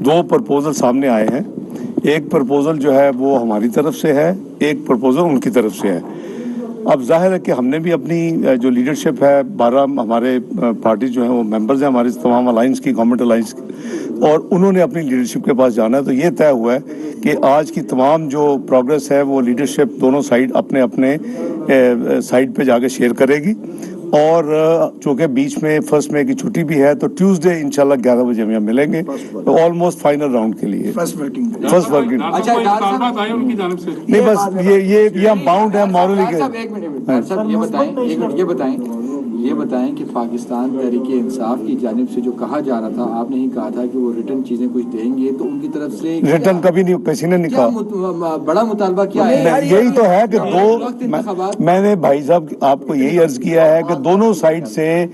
دو proposal سامنے آئے ہیں. ایک پرپوزل جو ہے وہ ہماری طرف سے ہے, ایک پرپوزل ان کی طرف سے ہے. اب ظاہر ہے کہ ہم نے بھی اپنی جو لیڈرشپ ہے, 12 ہمارے پارٹی جو ہیں وہ ممبرز ہیں ہماری تمام الائنس کی, گورنمنٹ الائنس کی, اور انہوں نے اپنی لیڈرشپ کے پاس جانا ہے. تو یہ طے ہوا ہے کہ آج کی تمام جو پروگرس ہے وہ لیڈرشپ دونوں سائڈ اپنے اپنے سائڈ پہ جا کے شیئر کرے گی. اور چونکہ بیچ میں فرسٹ مئی کی چھٹی بھی ہے تو ٹیوزڈے انشاءاللہ 11 بجے ہم یہاں ملیں گے آلموسٹ فائنل راؤنڈ کے لیے, فرسٹ ورکنگ. نہیں بس یہ ہم باؤنڈ ہیں مورلی کے. یہ بتائیں کہ پاکستان تحریک انصاف کی جانب سے جو کہا جا رہا تھا, آپ نے ہی کہا تھا کہ وہ ریٹرن چیزیں کچھ دیں گے, تو ان کی طرف سے ریٹرن کبھی نہیں, کسی نے نہیں کہا. بڑا مطالبہ کیا ہے؟ یہی تو ہے کہ میں نے بھائی صاحب آپ کو یہی عرض کیا ہے کہ دونوں سائڈ سے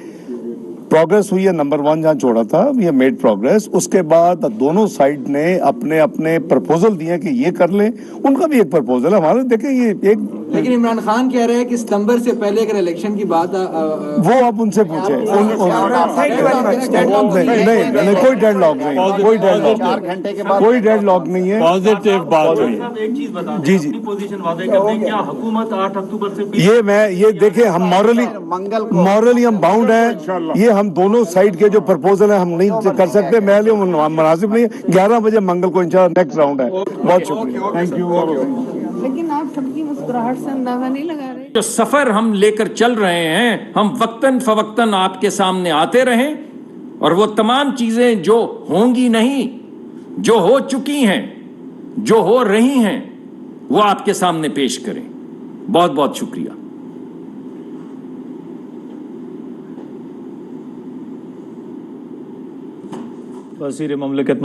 پروگرس ہوئی ہے. نمبر 1 جہاں چھوڑا تھا وی ہیو میڈ پروگرس. اس کے بعد دونوں سائڈ نے اپنے اپنے پرپوزل دیے کہ یہ کر لیں. ان کا بھی ایک پرپوزل ہے, ہمارا دیکھیں یہ ایک. لیکن عمران خان کہہ رہے ہیں کہ ستمبر سے پہلے اگر الیکشن کی بات وہ آپ ان سے پوچھیں. نہیں, کوئی ڈیڈ لاک نہیں, کوئی ڈیڈ لاک نہیں ہے. پازیٹیو بات ہوئی. ایک چیز بتائیں, جی اپنی پوزیشن واضح کر دیں, کیا حکومت 8 اکتوبر سے یہ دیکھیں ہم مورلی ہم باؤنڈ ہیں. یہ ہم دونوں سائڈ کے جو پرپوزل ہیں ہم نہیں کر سکتے, میرے لیے مناسب نہیں ہے. 11 بجے منگل کو انشاءاللہ نیکسٹ راؤنڈ ہے. بہت شکریہ, تھینک یو. لیکن آپ سب کی مسکراہٹ سے اندازہ نہیں لگا رہے. جو سفر ہم لے کر چل رہے ہیں, ہم وقتاً فوقتاً آپ کے سامنے آتے رہیں, اور وہ تمام چیزیں جو ہوں گی نہیں, جو ہو چکی ہیں, جو ہو رہی ہیں, وہ آپ کے سامنے پیش کریں. بہت بہت شکریہ. وزیر مملکت